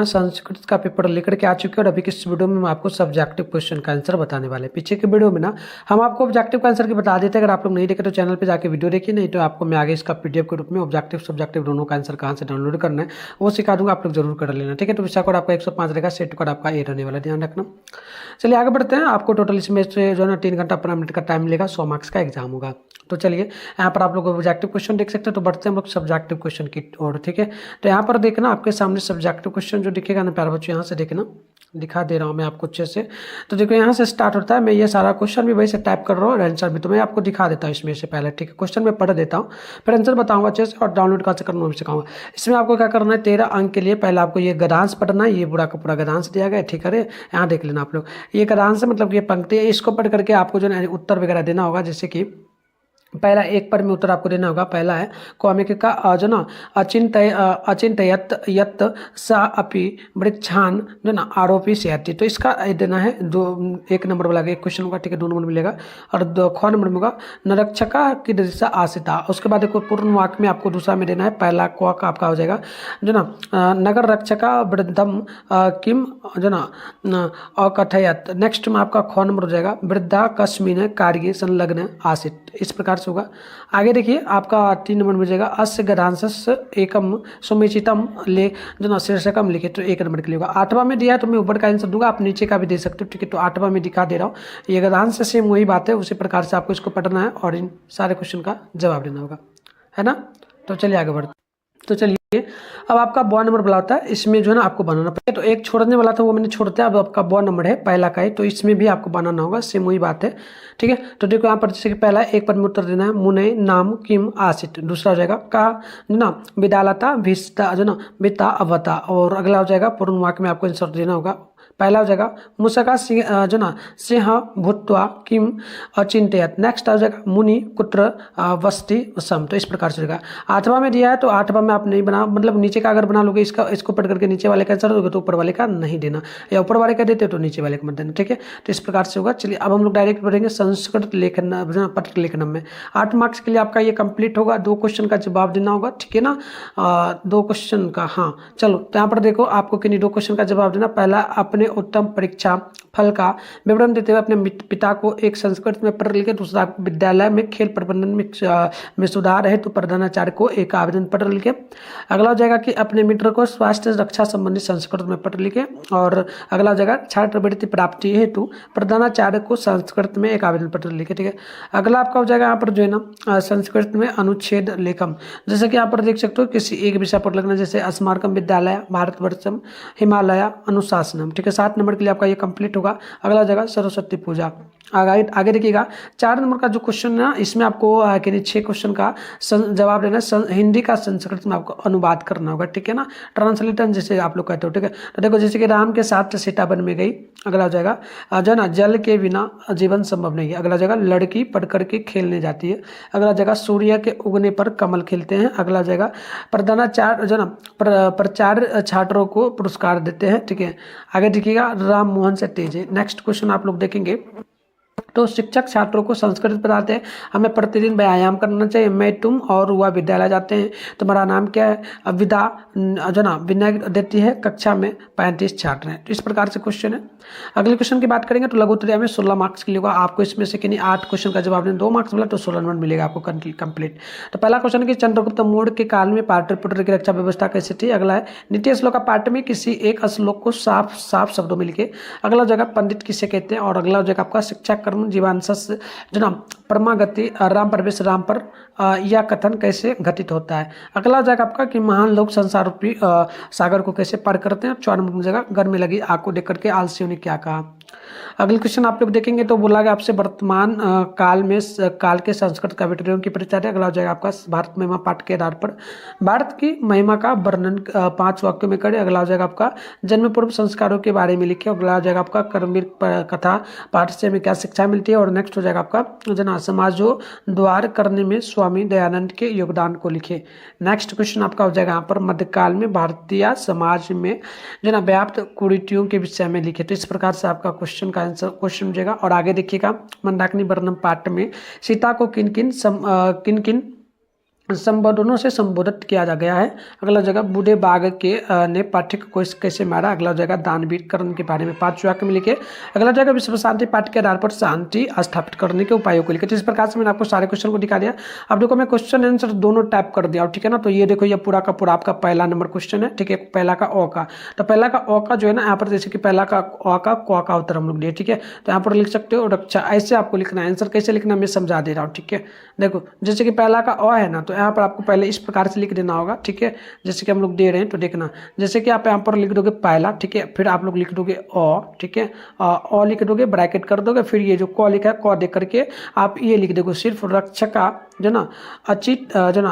संस्कृत का पेपर लेकर के आ चुके हैं और अभी की इस वीडियो में मैं आपको सब्जेक्टिव क्वेश्चन का आंसर बताने वाले हैं। पीछे के वीडियो में ना हम आपको ऑब्जेक्टिव का आंसर की बता देते हैं। अगर आप लोग नहीं देखे तो चैनल पे जाके वीडियो देखिए, नहीं तो आपको मैं आगे इसका पीडीएफ के रूप में ऑब्जेक्टिव सब्जेक्टिव दोनों का आंसर कहाँ से डाउनलोड करना है वो सिखा दूंगा, आप लोग जरूर कर लेना। ठीक है, तो विषय कोड आपका 105 रहेगा, सेट कोड आपका 8 रहने वाला, ध्यान रखना। चलिए आगे बढ़ते हैं। आपको टोटल इसमें से जो है ना 3 घंटा 15 मिनट का टाइम मिलेगा, 100 मार्क्स का एग्जाम होगा। तो चलिए यहाँ पर आप लोग ऑब्जेक्टिव क्वेश्चन देख सकते हैं। तो बढ़ते हैं हम लोग सब्जेक्टिव क्वेश्चन की ओर। ठीक है, तो यहाँ पर देखना आपके सामने सब्जेक्टिव क्वेश्चन जो दिखेगा ना प्यारे बच्चों, यहाँ से देखना, दिखा दे रहा हूँ मैं आपको अच्छे से। तो देखो यहाँ से स्टार्ट होता है। मैं ये सारा क्वेश्चन भी वही से टाइप कर रहा हूँ और आंसर भी तो मैं आपको दिखा देता हूँ इसमें से पहले। ठीक है, क्वेश्चन मैं पढ़ देता हूँ, फिर आंसर बताऊंगा अच्छे से और डाउनलोड कैसे करना मैं सिखाऊंगा। इसमें आपको क्या करना है, 13 अंक के लिए पहले आपको ये गद्यांश पढ़ना है। ये पूरा का पूरा गद्यांश दिया गया है। ठीक है, यहाँ देख लेना आप लोग, ये गद्यांश मतलब ये पंक्ति है, इसको पढ़ करके आपको जो है उत्तर वगैरह देना होगा। जैसे कि पहला एक पर में उत्तर आपको देना होगा। पहला है कौमिक का जो ना अचिंतयत यत सा अपि वृक्षान जो ना आरोपी सेहती। तो इसका देना है दो, 1 नंबर वाला एक क्वेश्चन होगा। ठीक है, 2 नंबर मिलेगा। और ख नंबर में होगा नरक्षका की दिशा आसिता। उसके बाद देखो पूर्ण वाक्य में आपको दूसरा में देना है। पहला क का आपका हो जाएगा जो ना नगर रक्षका वृद्धम किम जो ना अकथयत। नेक्स्ट में आपका ख नंबर हो जाएगा वृद्धा कस्मिन कार्य संलग्न आसित। इस प्रकार से होगा। आगे देखिए आपका 3 नंबर में जाएगा अस्य गद्यांश एकम सुमिचितम ले जो ना शीर्षकम लिखे। तो 1 नंबर के लिए होगा। 8वां में दिया है तो मैं ऊपर का आंसर दूंगा, आप नीचे का भी दे सकते हो। ठीक है, तो 8वां में दिखा दे रहा हूँ। ये गद्यांश सेम वही बात है, उसी प्रकार से आपको इसको पढ़ना है और इन सारे क्वेश्चन का जवाब देना होगा, है ना। तो चलिए आगे बढ़ते। तो चलिए अब आपका ब नंबर वाला होता है, इसमें जो है ना आपको बनाना पड़ेगा। तो एक छोड़ने वाला था वो मैंने छोड़ दिया। अब आपका ब नंबर है पहला का ही, तो इसमें भी आपको बनाना होगा, सेम वही बात है। ठीक है, तो देखो यहाँ पर जैसे कि पहला एक पर में उत्तर देना है मुने नाम किम आसित। दूसरा हो जाएगा का जो ना विदालता भिस्ता जो ना बिता अवता। और अगला हो जाएगा पूर्ण वाक्य में आपको आंसर देना होगा। पहला हो जाएगा मुसका सिंह जो ना सिंह भूत्वा किम अचिंतयत। नेक्स्ट आ जाएगा मुनि कुत्र वस्ति सम। तो इस प्रकार से होगा। 8वां में दिया है तो 8वां में आप नहीं बना, मतलब नीचे का अगर बना लोगे इसको पढ़ करके नीचे वाले का आंसर दोगे तो ऊपर वाले का नहीं देना, या ऊपर वाले का देते तो नीचे वाले का मत देना। ठीक है, तो इस प्रकार से होगा। चलिए अब हम लोग डायरेक्ट पढ़ेंगे संस्कृत लेखन पत्र लेखनम में। 8 मार्क्स के लिए आपका ये कंप्लीट होगा। 2 क्वेश्चन का जवाब देना होगा। ठीक है ना, 2 क्वेश्चन का। हाँ चलो, तो यहाँ पर देखो आपको किन्हीं 2 क्वेश्चन का जवाब देना। पहला अपने उत्तम परीक्षा फल का विवरण देते हुए अपने पिता को एक संस्कृत में पत्र लिखे। दूसरा विद्यालय में खेल प्रबंधन में सुधार है तो प्रधानाचार्य को एक आवेदन पत्र लिखे। अगला हो जाएगा कि अपने मित्र को स्वास्थ्य रक्षा संबंधी संस्कृत में पत्र लिखे। और अगला हो जाएगा छात्रवृत्ति प्राप्ति हेतु प्रधानाचार्य को संस्कृत में एक आवेदन पत्र लिखे। ठीक है, अगला आपका हो जाएगा यहाँ पर जो है ना संस्कृत में अनुच्छेद लेखम। जैसे कि यहाँ पर देख सकते हो किसी एक विषय पर लिखना, जैसे स्मारकम विद्यालय भारतवर्षम हिमालय अनुशासनम। ठीक है, 7 नंबर के लिए आपका ये कंप्लीट होगा। अगला जगह सरस्वती पूजा। आगे देखिएगा 4 नंबर का जो क्वेश्चन है ना, इसमें आपको 6 क्वेश्चन का जवाब देना है। हिंदी का संस्कृत में आपको अनुवाद करना होगा। ठीक है ना, ट्रांसलेशन जैसे आप लोग कहते हो। ठीक है, तो देखो जैसे कि राम के साथ सीता वन में गई। अगला हो जाएगा जो ना जल के बिना जीवन संभव नहीं है। अगला जगह लड़की पढ़ करके खेलने जाती है। अगला जगह सूर्य के उगने पर कमल खिलते हैं। अगला जगह प्रधानाचार्य जो ना प्रचार छात्रों को पुरस्कार देते हैं। ठीक है, आगे देखिएगा राम मोहन से तेज है। नेक्स्ट क्वेश्चन आप लोग देखेंगे तो शिक्षक छात्रों को संस्कृत बताते हैं, हमें प्रतिदिन व्यायाम करना चाहिए। मैं तुम और वह विद्यालय जाते हैं, तुम्हारा नाम क्या है। विदा जो ना विनय देती है, कक्षा में 35 छात्र हैं। तो इस प्रकार से क्वेश्चन है। अगले क्वेश्चन की बात करेंगे तो लघु उत्तरीय में 16 मार्क्स के लिए होगा। आपको इसमें से किन्हीं 8 क्वेश्चन का जवाब देना, 2 मार्क्स मिला तो 16 नंबर मिलेगा आपको कंप्लीट। तो पहला क्वेश्चन है कि चंद्रगुप्त मौर्य के काल में पाटलिपुत्र की रक्षा व्यवस्था कैसी थी। अगला है नीति श्लोक का पाठ में किसी एक श्लोक को साफ साफ शब्दों में लिखे। अगला जगह पंडित किसे कहते हैं। और अगला जगह आपका शिक्षा कर्म जीवांशस जो ना परमागति राम प्रवेश राम पर यह कथन कैसे घटित होता है। अगला जगह आपका कि महान लोग संसार रूपी सागर को कैसे पार करते हैं। 4 नंबर जगह घर में लगी आग को देख करके आलसियों ने क्या कहा। अगले क्वेश्चन आप लोग देखेंगे तो बोला गया आपसे वर्तमान काल के संस्कृत कवित्रियों की परिचय है। अगला हो जाएगा आपका भारत महिमा पाठ के आधार पर भारत की महिमा का वर्णन 5 वाक्यों में करें। अगला हो जाएगा आपका जन्म पूर्व संस्कारों के बारे में लिखे। अगला हो जाएगा आपका कर्मवीर कथा पाठ से हमें क्या शिक्षा मिलती है। और नेक्स्ट हो जाएगा आपका जना समाजोद्धार करने में स्वामी दयानंद के योगदान को लिखे। नेक्स्ट क्वेश्चन आपका हो जाएगा यहाँ पर मध्यकाल में भारतीय समाज में जना व्याप्त कुरीतियों के विषय में लिखे। तो इस प्रकार से आपका क्वेश्चन का आंसर क्वेश्चन हो जाएगा। और आगे देखिएगा मंदाकिनी वर्णन पाठ में सीता को किन किन संबोधनों से संबोधित किया जा गया है। अगला जगह बूढ़े बाघ के ने पाठक को कैसे मारा। अगला जगह दानवीर कर्ण के बारे में 5 वाक्य में लिखे। अगला जगह विश्व शांति पाठ के आधार पर शांति स्थापित करने के उपायों को लिखे। तो इस प्रकार से मैंने आपको सारे क्वेश्चन को दिखा दिया। अब देखो मैं क्वेश्चन आंसर दोनों टाइप कर दिया, ठीक है ना। तो ये देखो ये पूरा का पूरा आपका पहला नंबर क्वेश्चन है, ठीक है, पहला का अ का। तो पहला का अ का जो है ना यहाँ पर जैसे कि पहला का अ का क का उत्तर हम लोग दिए, ठीक है। तो यहाँ पर लिख सकते हो रक्षा, ऐसे आपको लिखना है। आंसर कैसे लिखना मैं समझा दे रहा हूँ, ठीक है। देखो जैसे कि पहला का अ है ना, तो यहाँ पर आपको पहले इस प्रकार से लिख देना होगा, ठीक है। जैसे कि हम लोग दे रहे हैं तो देखना, जैसे कि आप यहाँ पर लिख दोगे पहला, ठीक है, फिर आप लोग लिख दोगे अ, ठीक है, अ लिख दोगे, ब्रैकेट कर दोगे, फिर ये जो क लिखा है क दे करके आप ये लिख दोगे सिर्फ रक्षका जो ना अचित जो ना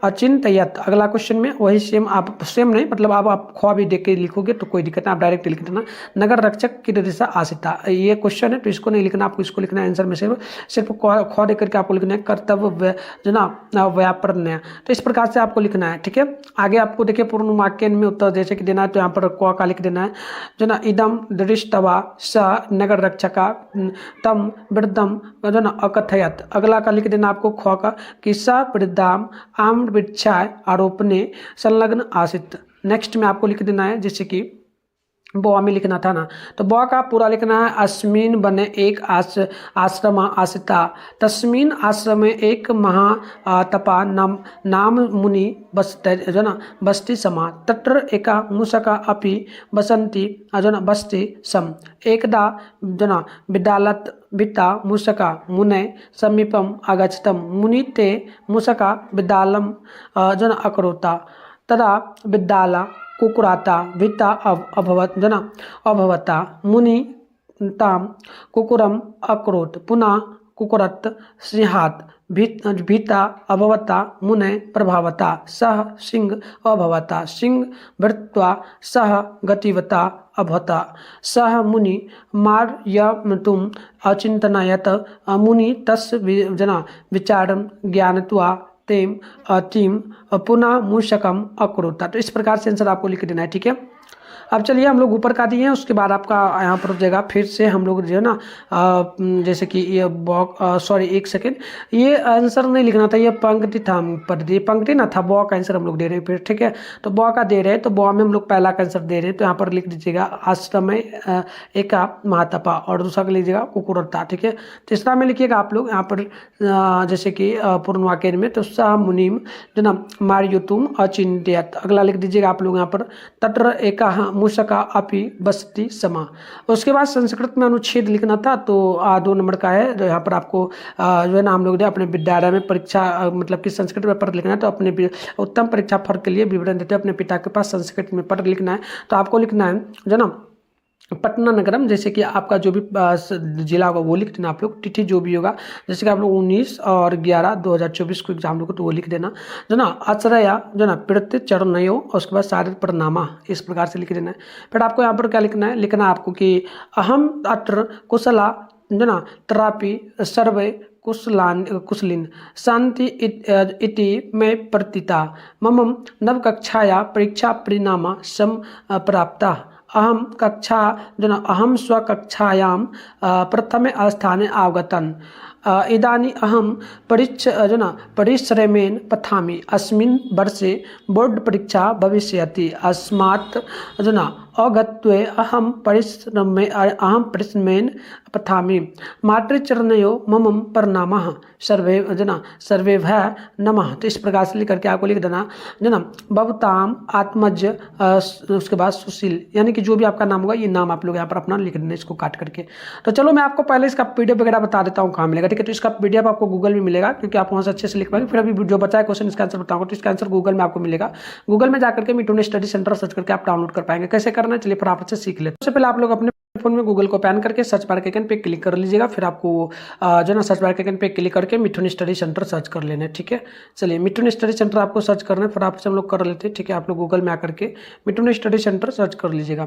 अचिंतयत। अगला क्वेश्चन में वही सेम, आप सेम नहीं मतलब आप ख भी देख के लिखोगे तो कोई दिक्कत नहीं, आप डायरेक्ट लिख देना नगर रक्षक की दिशा आसिता। ये क्वेश्चन है तो इसको नहीं लिखना, आपको इसको लिखना है आंसर में सिर्फ ख दे करके आपको लिखना है कर्तव्य जो ना व्यापरण। तो इस प्रकार से आपको लिखना है, ठीक है। आगे आपको देखिए पूर्ण वाक्य में उत्तर जैसे कि देना है, तो यहाँ पर क का लिख देना है जो ना इदम दृष्टवा स नगर रक्षका तम वृद्धम जो ना अकथयत। अगला का लिख देना आपको ख का कि स वृद्धाम आम वृक्षाय आरोपणे संलग्न आसित। नेक्स्ट में आपको लिख देना है जैसे कि ब में लिखना था ना, तो ब का पूरा लिखना है अस्मिन बने एक आश्रम आसिता तस्मिन आश्रम में एक महा तपा नाम मुनि बसते जो ना बस्ती समा तत्र एका मूषका अपि बसंती जो ना बस्ती सम एकदा जो ना विद्यालत वित्ता मूषका मुने समीपम आगच्छतम मुनि ते मूषका विद्यालम जो ना अकरोता तदा विद्याला कुकुराता भित्ता अभवत जना अभवता मुनि ताम कुकुरम अक्रोत पुनः कुकुरत सिंहात भीता अभवता मुने प्रभावता सह सिंह अभवता सिंह भृत्वा सह गतिवता अभवता सह मुनि मार्यमतुम अचिंतनयत मुनि तस् जना विचारम ज्ञानत्वा तेम अतिम पुनः मूषकम अक्रोता। तो इस प्रकार से आंसर आपको लिख देना है, ठीक है। अब चलिए हम लोग ऊपर का दिए हैं, उसके बाद आपका यहाँ पर जगह फिर से हम लोग जो है ना जैसे कि ये बॉक्स सॉरी एक सेकेंड, ये आंसर नहीं लिखना था, ये पंक्ति था, हम पढ़ दिए पंक्ति ना था, बॉ का आंसर हम लोग दे रहे हैं फिर, ठीक है। तो बॉ का दे रहे हैं तो बॉ में हम लोग पहला का आंसर दे रहे हैं, तो यहाँ पर लिख दीजिएगा आश्रम एका महातपा और दूसरा का लीजिएगा कुकुरता, ठीक है। तीसरा में लिखिएगा आप लोग यहाँ पर जैसे कि पूर्ण वाक्य में तो सह मुनिम जो ना मारियो तुम अचिंत्यत। अगला लिख दीजिएगा आप लोग यहाँ पर तत्र एका मूषका अपि बसती समा। उसके बाद संस्कृत में अनुच्छेद लिखना था, तो 2 नंबर का है, जो यहाँ पर आपको जो है ना हम लोग ने अपने विद्यालय में परीक्षा मतलब कि संस्कृत में पढ़ लिखना है, तो अपने उत्तम परीक्षा फल के लिए विवरण देते हैं अपने पिता के पास संस्कृत में पढ़ लिखना है। तो आपको लिखना है जो ना पटना नगरम, जैसे कि आपका जो भी जिला होगा वो लिख देना आप लोग, तिथि जो भी होगा, जैसे कि आप लोग 19 और 11/2024 को एग्जाम लोग तो वो लिख देना जो ना आचरया जो ना प्रत्य चरणयो और उसके बाद शारीर प्रणामा, इस प्रकार से लिख देना है। फिर आपको यहाँ पर क्या लिखना है, लिखना आपको कि अहम अत्र कुशला जो ना त्रापि सर्वे कुशलिन शांति इति में प्रतीता मम नवकक्षाया परीक्षा परिणाम सम प्राप्ता अहम कक्षा जो ना अहम स्वकक्षायां प्रथमे स्थाने आगतन इदानी अहम जो ना परिश्रमेण पठामि अस्मिन् वर्षे बोर्ड परीक्षा भविष्यति अस्मात् जो ना अगत्वे अहम परिश्रमेण पठामि मातृचरणयो मम प्रणामः सर्वे जना सर्वे भय नमः। तो इस प्रकार से लिख करके आपको लिख देना जो ना भवताम आत्मज उसके बाद सुशील, यानी कि जो भी आपका नाम होगा ये नाम आप लोग यहाँ पर अपना लिख देना इसको काट करके। तो चलो मैं आपको पहले इसका पीडीएफ वगैरह बता देता हूँ कहाँ मिलेगा, ठीक है। तो इसका पीडीएफ आपको गूगल में मिलेगा क्योंकि आप वहाँ से अच्छे से लिख पाएंगे। फिर अभी जो बचा है क्वेश्चन इसका आंसर बताऊंगा, तो इसका आंसर गूगल में आपको मिलेगा। गूगल में जाकर के मिठुन स्टडी सेंटर सर्च करके आप डाउनलोड कर पाएंगे। कैसे करना है चलिए फिर आप अच्छे सीख लेते। सबसे पहले आप लोग अपने फोन में गूगल को ओपन करके सर्च बार के आइकन पे क्लिक कर लीजिएगा, फिर आपको जो ना सर्च बार के आइकन पे क्लिक करके मिठुन स्टडी सेंटर सर्च कर लेना है, ठीक है। चलिए मिठुन स्टडी सेंटर आपको सर्च करना है, फिर आपसे हम लोग कर लेते हैं, ठीक है। आप लोग गूगल में आकर के मिठुन स्टडी सेंटर सर्च कर लीजिएगा।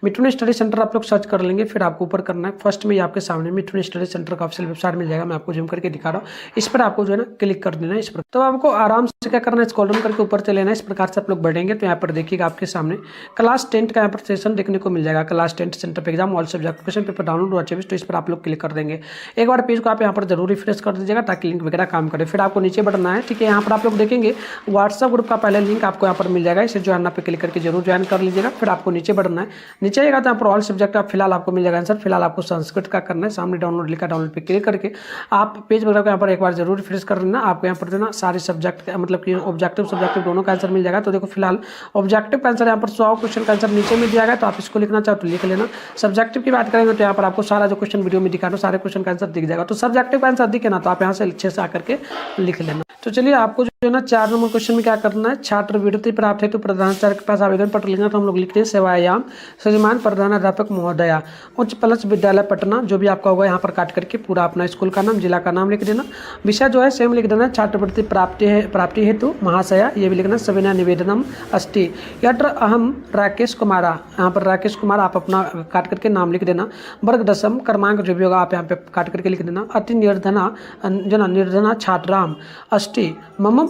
मिठुन स्टडी सेंटर आप लोग सर्च कर लेंगे, फिर आपको ऊपर करना है, फर्स्ट में आपके सामने मिठुन स्टडी सेंटर का ऑफिशियल वेबसाइट मिल जाएगा, मैं आपको जूम करके दिखा रहा हूँ। इस पर आपको जो है ना क्लिक कर देना है इस पर। तो आपको आराम से क्या करना है, स्क्रॉल डाउन करके ऊपर चले ना, इस प्रकार से आप लोग बढ़ेंगे तो यहाँ पर देखिएगा आपके सामने क्लास 10 का यहाँ पर सेशन देखने को मिल जाएगा। क्लास 10 सेंटर पे exam all subject question paper download हुआ 24, तो इस पर आप लोग क्लिक कर देंगे। एक बार पेज को आप यहाँ पर जरूर रिफ्रेश कर दीजिएगा ताकि लिंक वगैरह काम करे। फिर आपको नीचे बढ़ना है, ठीक है। यहाँ पर आप लोग देखेंगे व्हाट्सअप ग्रुप का पहले लिंक आपको यहाँ पर मिल जाएगा, इसे ज्वाइन पे क्लिक करके जरूर ज्वाइन कर लीजिएगा। फिर आपको नीचे बढ़ना है, नीचे आएगा तो यहाँ पर ऑल सब्जेक्ट आप फिलहाल आपको मिल जाएगा आंसर। फिलहाल आपको संस्कृत का करना है, सामने डाउनलोड लिखा, डाउनलोड पे क्लिक करके आप पेज वगैरह को यहाँ पर एक बार जरूर रिफ्रेश कर लेना। आपको यहाँ पर जो ना सारे सब्जेक्ट मतलब कि ऑब्जेक्टिव सब्जेक्टिव दोनों का आंसर मिल जाएगा। तो देखो फिलहाल ऑब्जेक्टिव का आंसर यहाँ पर 100 क्वेश्चन का आंसर नीचे में दिया गया, तो आप इसको लिखना चाहो तो लिख लेना। सब्जेक्टिव की बात करेंगे तो यहाँ पर आपको सारा जो क्वेश्चन वीडियो में दिखा दो, सारे क्वेश्चन का आंसर दिख जाएगा। तो सब्जेक्टिव का आंसर दिखे ना तो आप यहाँ से अच्छे से आकर के लिख लेना। तो चलिए आपको जो है ना 4 नंबर क्वेश्चन में क्या करना है, छात्रवृत्ति प्राप्त है तो प्रधानाचार्य के पास आवेदन पत्र लिखना। तो हम लोग लिखते हैं सेवायाम श्रीमान प्रधानाध्यापक महोदया उच्च प्लस विद्यालय पटना, जो भी आपका होगा यहाँ पर काट करके पूरा अपना स्कूल का नाम, जिला का नाम लिख देना। विषय जो है सेम लिख देना, छात्रवृत्ति प्राप्ति हेतु महाशया, ये भी लिखना। सविनय निवेदनम अस्ति यत्र अहम राकेश कुमारा, यहाँ पर राकेश कुमार आप अपना काट करके नाम लिख देना। वर्ग दशम क्रमांक जो भी होगा आप यहाँ पे काट करके लिख देना। अति निर्धना छात्राम अस्ति मम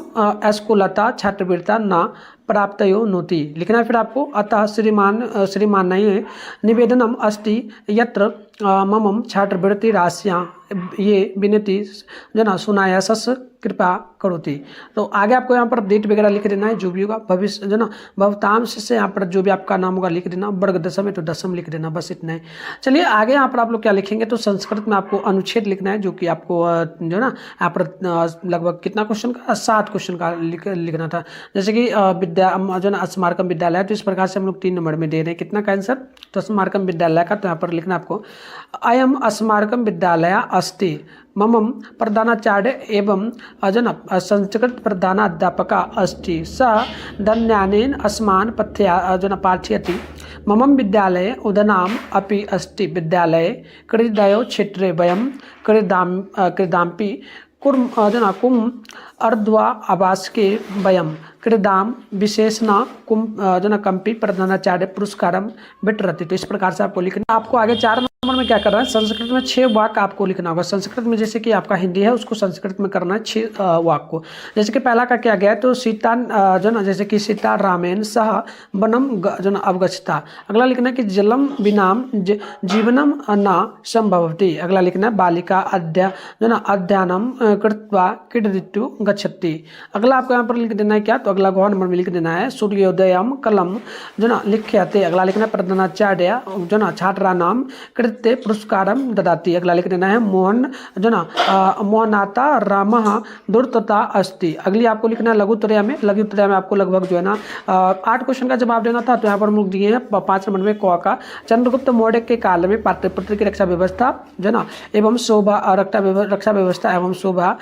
स्कूलता छात्रवृत्ता न प्राप्तयो नोति लिखना है। फिर आपको अतः श्रीमान निवेदनम अस्ति यत्र मम छात्रवृत्ति राशियां ये विनती जना सुनायासस कृपा करोति। तो आगे आपको यहाँ पर डेट वगैरह लिख देना है, जो भी होगा भविष्य जना भवतांश से यहाँ पर जो भी आपका नाम होगा लिख देना। वर्ग दशम है तो दशम लिख देना, बस इतना ही। चलिए आगे यहाँ पर आप लोग क्या लिखेंगे, तो संस्कृत में आपको अनुच्छेद लिखना है, जो कि आपको जो ना यहाँ पर लगभग कितना क्वेश्चन का 7 क्वेश्चन का लिखना था। जैसे कि जो ना स्मारकम विद्यालय, तो इस प्रकार से हम लोग 3 नंबर में दे रहे हैं कितना का आंसर, तो स्मारकम विद्यालय का। तो यहाँ पर लिखना आपको अयम स्मारकम विद्यालय अस्ति मम प्रधानाचार्य एवं जन संस्कृत प्रधानाध्यापका अस्ति स धन्यानेन अस्मान् पाठयति मम विद्यालये उदनाम अपि अस्ति विद्यालये क्रीडयो क्षेत्रे वयं क्रीडाम्पि कुम अर्ध्वा आवासके वयं क्रीडाम विशेषण कंपी प्रधानाचार्य पुरस्कारम वितरति। तो इस प्रकार से आपको लिखना। आपको आगे 4 नंबर में क्या करना है, संस्कृत में 6 वाक्य आपको लिखना होगा। संस्कृत में जैसे कि आपका हिंदी है उसको संस्कृत में करना है 6 वाक्य को। जैसे कि पहला का क्या गया है, तो सीता जो ना जैसे कि सीता रामेन सह वनम जो ना अवगछता। अगला लिखना है कि जलम बिनाम जीवनम न संभवती। अगला लिखना है बालिका अध्ययनम कृत्वा क्रीडितुं गच्छति। अगला आपको यहाँ पर लिख देना है क्या, तो अगला गौर नंबर में लिख देना है सूर्योदयम कलम जो ना लिख्यते। अगला लिखना है प्रधानाचार्य जो ना छात्रा नाम कृत्य पुरस्कारम ददाति। अगला लिख देना है मोहन जो ना मोहनाता रामः दुर्तता अस्ति। अगली आपको लिखना है लघुत्रय में। लघुत्रय में आपको लगभग जो है ना 8 क्वेश्चन का जवाब देना था। तो यहाँ पर हम लोग दिए हैं 5 नंबर में क का चंद्रगुप्त मौर्य के काल में पाटलिपुत्र की रक्षा व्यवस्था जो ना एवं शोभा रक्षा व्यवस्था एवं शोभा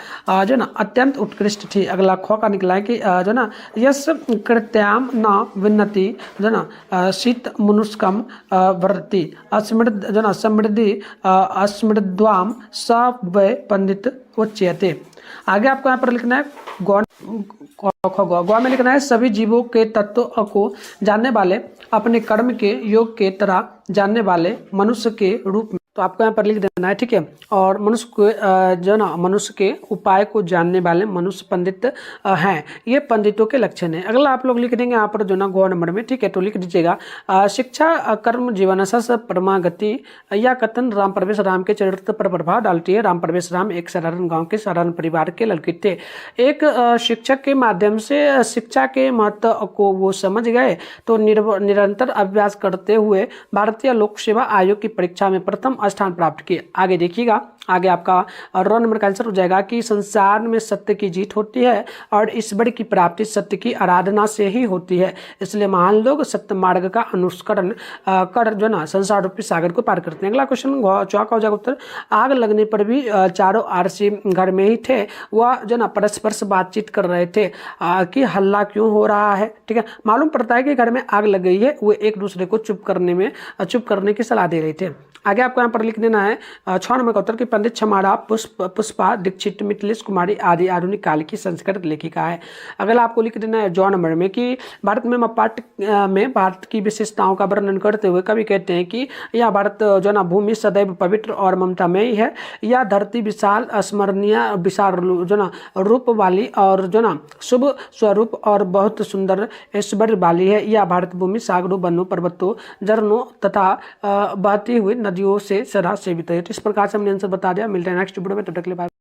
जो ना अत्यंत उत्कृष्ट थी। अगला ख का निकला है कि जो ना यस कृत्याम न विन्नति जो ना शीत मनुष्कम वर्ति अस्मृत जो ना समृद्धि अस्मृद्वाम स वै पंडित उच्यते। आगे आपको यहाँ पर लिखना है गौ में लिखना है सभी जीवों के तत्व को जानने वाले, अपने कर्म के योग के तरह जानने वाले मनुष्य के रूप में। तो आपको यहाँ पर लिख देना है, ठीक है। और मनुष्य को जो ना मनुष्य के उपाय को जानने वाले मनुष्य पंडित हैं, ये पंडितों के लक्षण है। अगला आप लोग लिख देंगे यहाँ पर जो ना गौ नंबर में, ठीक है। तो लिख दीजिएगा शिक्षा कर्म जीवन सस परमागति या कथन राम प्रवेश राम के चरित्र पर प्रभाव डालती है। राम प्रवेश राम एक साधारण गाँव के साधारण परिवार के लड़के थे। एक शिक्षक के माध्यम से शिक्षा के महत्व को वो समझ गए, तो निरंतर अभ्यास करते हुए भारतीय लोक सेवा आयोग की परीक्षा में प्रथम स्थान प्राप्त किए। आगे देखिएगा, आगे आपका रोल नंबर का आंसर हो जाएगा कि संसार में सत्य की जीत होती है और ईश्वर की प्राप्ति सत्य की आराधना से ही होती है। इसलिए महान लोग सत्य मार्ग का अनुसरण कर जो ना संसार रूपी सागर को पार करते हैं। अगला क्वेश्चन चौका हो जाएगा उत्तर। आग लगने पर भी चारों आरसी घर में ही थे, वह जो ना परस्पर से बातचीत कर रहे थे कि हल्ला क्यों हो रहा है, ठीक है। मालूम पड़ता है कि घर में आग लग गई है, वो एक दूसरे को चुप करने की सलाह दे रहे थे। आगे आपको यहाँ पर लिख देना है 6 नंबर का उत्तर कि पंडित छमाड़ा पुष्पा दीक्षित मिथिलेश कुमारी आदि आधुनिक काल की संस्कृत लेखिका है। अगला आपको लिख देना है 2 नंबर में कि भारत में पाठ्य में भारत की विशेषताओं का वर्णन करते हुए कवि कहते हैं कि यह भारत जो ना भूमि सदैव पवित्र और ममतामयी है, यह धरती विशाल स्मरणीय विशाल जो ना रूप वाली और जो ना शुभ स्वरूप और बहुत सुंदर ऐश्वर्य वाली है। यह भारत भूमि सागरों वनों पर्वतों झरनों तथा बहती हुई नदियों से सदा सेवित है। तो इस प्रकार से हमने आंसर बता दिया। मिलते हैं नेक्स्ट वीडियो में, तब तक के लिए बाय।